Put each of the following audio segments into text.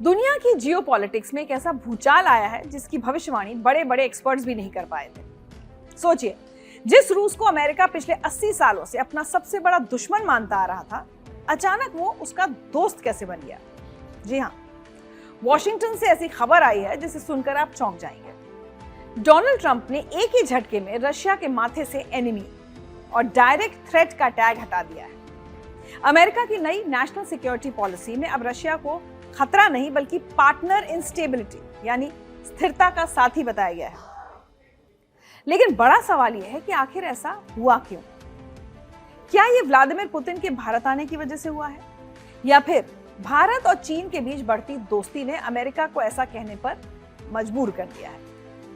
दुनिया की जियोपॉलिटिक्स में एक ऐसा भूचाल आया है जिसकी भविष्यवाणी बड़े बड़े एक्सपर्ट्स भी नहीं कर पाए थे। सोचिए, जिस रूस को अमेरिका पिछले 80 सालों से अपना सबसे बड़ा दुश्मन मानता आ रहा था, अचानक वो उसका दोस्त कैसे बन गया। जी हाँ, वॉशिंगटन से ऐसी खबर आई है जिसे सुनकर आप चौंक जाएंगे। डोनाल्ड ट्रंप ने एक ही झटके में रशिया के माथे से एनिमी और डायरेक्ट थ्रेट का टैग हटा दिया है। अमेरिका की नई नेशनल सिक्योरिटी पॉलिसी में अब रशिया को खतरा नहीं बल्कि पार्टनर इन स्टेबिलिटी यानी स्थिरता का साथी बताया गया है। लेकिन बड़ा सवाल यह है कि आखिर ऐसा हुआ क्यों? क्या यह व्लादिमीर पुतिन के भारत आने की वजह से हुआ है, या फिर भारत और चीन के बीच बढ़ती दोस्ती ने अमेरिका को ऐसा कहने पर मजबूर कर दिया है?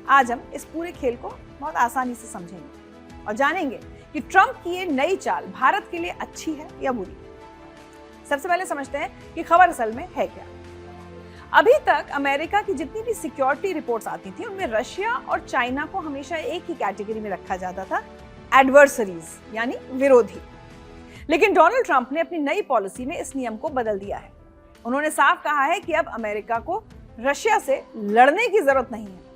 आज हम इस पूरे खेल को बहुत आसानी से समझेंगे और जानेंगे कि ट्रंप की ये नई चाल भारत के लिए अच्छी है या बुरी। सबसे पहले समझते हैं कि खबर असल में है क्या। अभी तक अमेरिका की जितनी भी सिक्योरिटी रिपोर्ट्स आती थी उनमें रशिया और चाइना को हमेशा एक ही कैटेगरी में रखा जाता था, एडवर्सरीज यानी विरोधी। लेकिन डोनाल्ड ट्रंप ने अपनी नई पॉलिसी में इस नियम को बदल दिया है। उन्होंने साफ कहा है कि अब अमेरिका को रशिया से लड़ने की जरूरत नहीं है।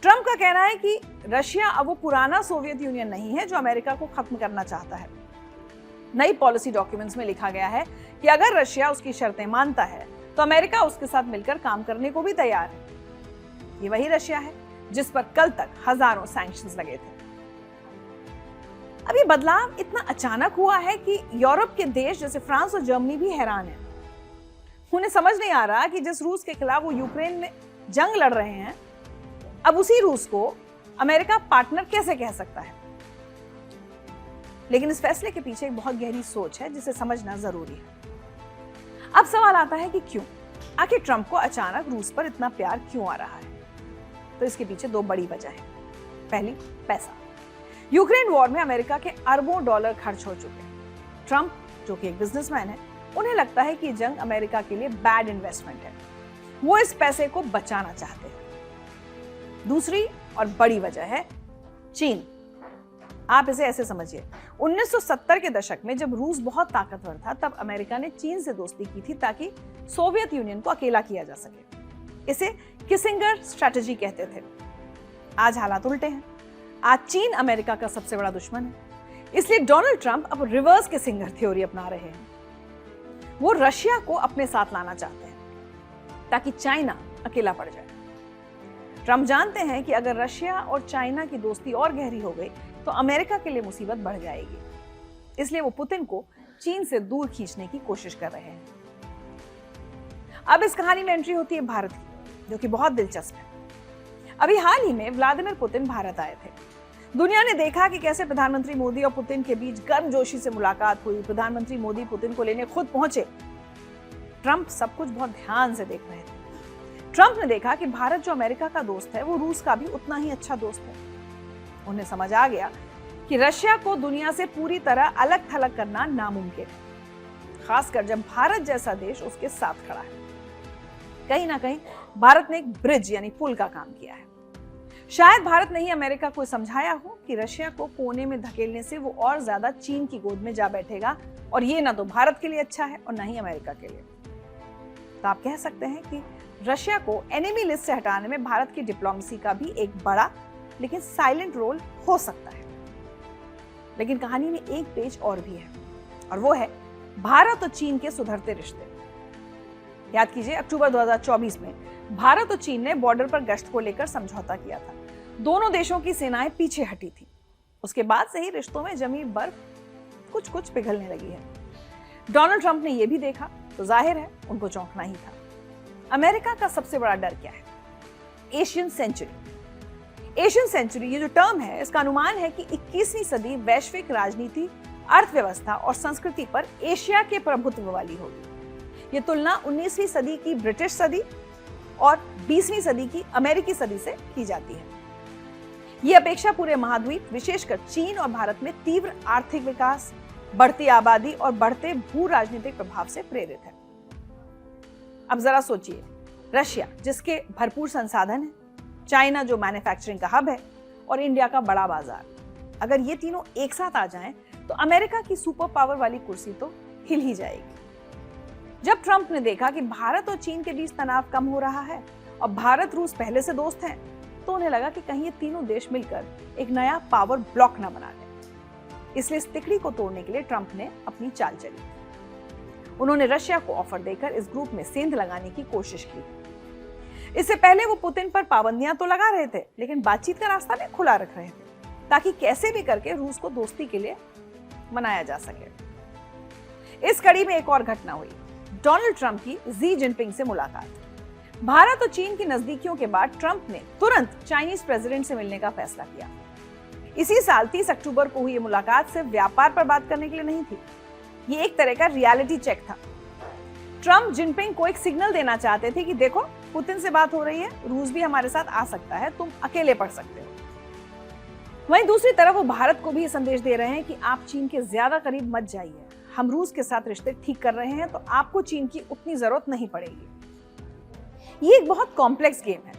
ट्रंप का कहना है कि रशिया अब वो पुराना सोवियत यूनियन नहीं है जो अमेरिका को खत्म करना चाहता है। नई पॉलिसी डॉक्यूमेंट्स में लिखा गया है कि अगर रशिया उसकी शर्तें मानता है तो अमेरिका उसके साथ मिलकर काम करने को भी तैयार है। ये वही रशिया है जिस पर कल तक हजारों सैंक्शंस लगे थे। अब ये बदलाव इतना अचानक हुआ है कि यूरोप के देश जैसे फ्रांस और जर्मनी भी हैरान हैं। उन्हें समझ नहीं आ रहा कि जिस रूस के खिलाफ वो यूक्रेन में जंग लड़ रहे हैं, अब उसी रूस को अमेरिका पार्टनर कैसे कह सकता है। लेकिन इस फैसले के पीछे एक बहुत गहरी सोच है जिसे समझना जरूरी है। अब सवाल आता है कि क्यों? आखिर ट्रंप को अचानक रूस पर इतना प्यार क्यों आ रहा है? तो इसके पीछे दो बड़ी वजह है। पहली, पैसा। यूक्रेन वॉर में अमेरिका के अरबों डॉलर खर्च हो चुके हैं। ट्रंप, जो कि एक बिजनेसमैन है, उन्हें लगता है कि जंग अमेरिका के लिए बैड इन्वेस्टमेंट है। वो इस पैसे को बचाना चाहते हैं। दूसरी और बड़ी वजह है चीन। आप इसे ऐसे समझिए, 1970 के दशक में जब रूस बहुत ताकतवर था तब अमेरिका ने चीन से दोस्ती की थी ताकि सोवियत यूनियन को अकेला किया जा सके। इसे किसिंगर स्ट्रैटेजी कहते थे। आज हालात उल्टे हैं। आज चीन अमेरिका का सबसे बड़ा दुश्मन है। इसलिए डोनाल्ड ट्रंप अब रिवर्स किसिंगर थ्योरी अपना रहे हैं। वो रशिया को अपने साथ लाना चाहते हैं ताकि चाइना अकेला पड़ जाए। ट्रंप जानते हैं कि अगर रशिया और चाइना की दोस्ती और गहरी हो गई तो अमेरिका के लिए मुसीबत बढ़ जाएगी। इसलिए वो पुतिन को चीन से दूर खींचने की कोशिश कर रहे हैं। अब इस कहानी में एंट्री होती है भारत की, जो कि बहुत दिलचस्प है। अभी हाल ही में व्लादिमीर पुतिन भारत आए थे। दुनिया ने देखा कि कैसे प्रधानमंत्री मोदी और पुतिन के बीच गर्मजोशी से मुलाकात हुई। प्रधानमंत्री मोदी पुतिन को लेने खुद पहुंचे। ट्रंप सब कुछ बहुत ध्यान से देख रहे थे। ट्रंप ने देखा कि भारत जो अमेरिका का दोस्त है वो रूस का भी उतना ही अच्छा दोस्त है। उन्हें समझ आ गया कि रशिया को दुनिया से पूरी तरह अलग थलग करना नामुमकिन है, खासकर जब भारत जैसा देश उसके साथ खड़ा है। कहीं ना कहीं भारत ने एक ब्रिज यानी पुल का काम किया है। शायद भारत ने ही अमेरिका को समझाया हो कि रशिया को कोने में धकेलने से वो और ज्यादा चीन की गोद में जा बैठेगा और ये ना तो भारत के लिए अच्छा है और ना ही अमेरिका के लिए। तो आप कह सकते हैं कि रशिया को एनिमी लिस्ट से हटाने में भारत की डिप्लोमेसी का भी एक बड़ा लेकिन साइलेंट रोल हो सकता है। लेकिन कहानी में एक पेज और भी है और वो है भारत और चीन के सुधरते रिश्ते। याद कीजिए, अक्टूबर 2024 में भारत और चीन ने बॉर्डर पर गश्त को लेकर समझौता किया था। दोनों देशों की सेनाएं पीछे हटी थी। उसके बाद से ही रिश्तों में जमी बर्फ कुछ कुछ पिघलने लगी है। डोनाल्ड ट्रंप ने यह भी देखा तो जाहिर है उनको चौंकना ही था। अमेरिका का सबसे बड़ा डर क्या है? Asian century. एशियन सेंचुरी ये जो टर्म है, इसका अनुमान है कि 21वीं सदी वैश्विक राजनीति, अर्थव्यवस्था और संस्कृति पर एशिया के प्रभुत्व वाली होगी। ये तुलना 19वीं सदी की ब्रिटिश सदी और 20वीं सदी की अमेरिकी सदी से की जाती है। ये अपेक्षा पूरे महाद्वीप, विशेषकर चीन और भारत में तीव्र आर्थिक विकास, बढ़ती आबादी और बढ़ते भू राजनीतिक प्रभाव से प्रेरित है। अब जरा सोचिए, रशिया जिसके भरपूर संसाधन है, चाइना जो मैन्युफैक्चरिंग का हब है और इंडिया का बड़ा बाजार, अगर ये तीनों एक साथ आ जाएं तो अमेरिका की सुपर पावर वाली कुर्सी तो हिल ही जाएगी। जब ट्रंप ने देखा कि भारत और चीन के बीच तनाव कम हो रहा है और भारत रूस पहले से दोस्त हैं, तो उन्हें लगा कि कहीं ये तीनों देश मिलकर एक नया पावर ब्लॉक न बना लें। इसलिए इस तिकड़ी को तोड़ने के लिए ट्रंप ने अपनी चाल चली। उन्होंने रशिया को ऑफर देकर इस ग्रुप में सेंध लगाने की कोशिश की। इससे पहले वो पुतिन पर पाबंदियां तो लगा रहे थे, लेकिन बातचीत का रास्ता भी खुला रख रहे थे, ताकि कैसे भी करके रूस को दोस्ती के लिए मनाया जा सके। इस कड़ी में एक और घटना हुई, डोनाल्ड ट्रंप की जी जिनपिंग से मुलाकात। भारत और चीन की नजदीकियों के बाद ट्रंप ने तुरंत चाइनीज प्रेसिडेंट से मिलने का फैसला किया। इसी साल 30 अक्टूबर को हुई मुलाकात सिर्फ व्यापार पर बात करने के लिए नहीं थी, ये एक तरह का रियलिटी चेक था। ट्रंप जिनपिंग को एक सिग्नल देना चाहते थे कि देखो, पुतिन से बात हो रही है, रूस भी हमारे साथ आ सकता है, तुम अकेले पढ़ सकते हो। वहीं दूसरी तरफ वो भारत को भी ये संदेश दे रहे हैं कि आप चीन के ज्यादा करीब मत जाइए, हम रूस के साथ रिश्ते ठीक कर रहे हैं, तो आपको चीन की उतनी जरूरत नहीं पड़ेगी। ये एक बहुत कॉम्प्लेक्स गेम है।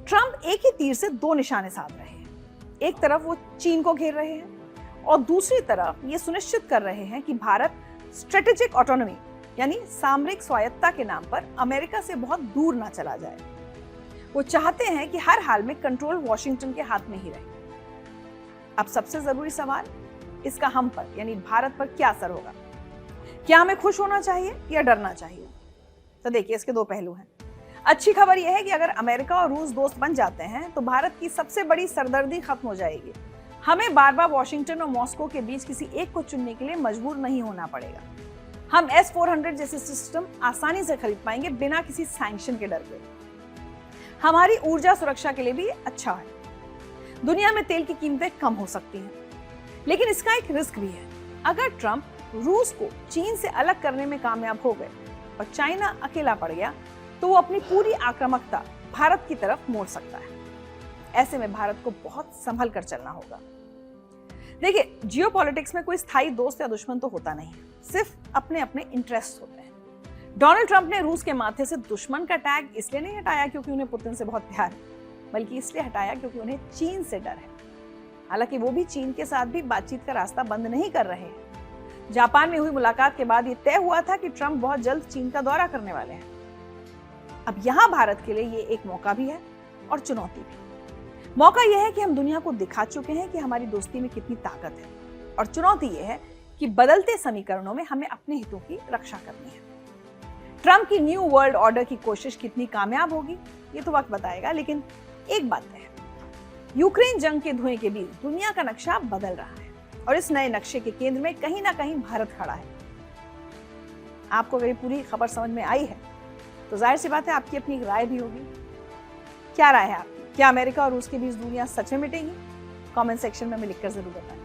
ट्रंप एक ही तीर से दो निशाने साध रहे हैं। एक तरफ वो चीन को घेर रहे हैं और दूसरी तरफ ये सुनिश्चित कर रहे हैं कि भारत स्ट्रेटेजिक ऑटोनॉमी यानी सामरिक स्वायत्तता के नाम पर अमेरिका से बहुत दूर ना चला जाए। वो चाहते हैं कि हर हाल में कंट्रोल वॉशिंगटन के हाथ में ही रहे। अब सबसे जरूरी सवाल, इसका हम पर यानी भारत पर क्या असर होगा? क्या हमें खुश होना चाहिए या डरना चाहिए? तो देखिए, इसके दो पहलू हैं। अच्छी खबर यह है कि अगर अमेरिका और रूस दोस्त बन जाते हैं तो भारत की सबसे बड़ी सरदर्दी खत्म हो जाएगी। हमें बार बार वॉशिंगटन और मॉस्को के बीच किसी एक को चुनने के लिए मजबूर नहीं होना पड़ेगा। हम S-400 जैसे सिस्टम आसानी से खरीद पाएंगे बिना किसी सैंक्शन के डर के। हमारी ऊर्जा सुरक्षा के लिए भी अच्छा है। दुनिया में तेल की कीमतें कम हो सकती हैं, लेकिन इसका एक रिस्क भी है। अगर ट्रंप रूस को चीन से अलग करने में कामयाब हो गए और चाइना अकेला पड़ गया, तो वो अपनी पूरी आक्रामकता भारत की तरफ मोड़ सकता है। ऐसे में भारत को बहुत संभल कर चलना होगा। देखिए, जियोपॉलिटिक्स में कोई स्थायी दोस्त या दुश्मन तो होता नहीं, सिर्फ अपने अपने इंटरेस्ट होते हैं। डोनाल्ड ट्रंप ने रूस के माथे से दुश्मन का टैग इसलिए नहीं हटाया क्योंकि उन्हें पुतिन से बहुत प्यार है, बल्कि इसलिए हटाया क्योंकि उन्हें चीन से डर है। हालांकि वो भी चीन के साथ भी बातचीत का रास्ता बंद नहीं कर रहे हैं। जापान में हुई मुलाकात के बाद ये तय हुआ था कि ट्रंप बहुत जल्द चीन का दौरा करने वाले हैं। अब यहाँ भारत के लिए ये एक मौका भी है और चुनौती भी। मौका यह है कि हम दुनिया को दिखा चुके हैं कि हमारी दोस्ती में कितनी ताकत है, और चुनौती यह है कि बदलते समीकरणों में हमें अपने हितों की रक्षा करनी है। ट्रंप की न्यू वर्ल्ड ऑर्डर की कोशिश कितनी कामयाब होगी ये तो वक्त बताएगा, लेकिन एक बात है, यूक्रेन जंग के धुएं के बीच दुनिया का नक्शा बदल रहा है और इस नए नक्शे के केंद्र में कहीं ना कहीं भारत खड़ा है। आपको अगर ये पूरी खबर समझ में आई है तो जाहिर सी बात है आपकी अपनी राय भी होगी। क्या राय है आपकी? क्या अमेरिका और रूस के बीच दुनिया सच में मिटेगी? कमेंट सेक्शन में हमें लिखकर जरूर बताएं।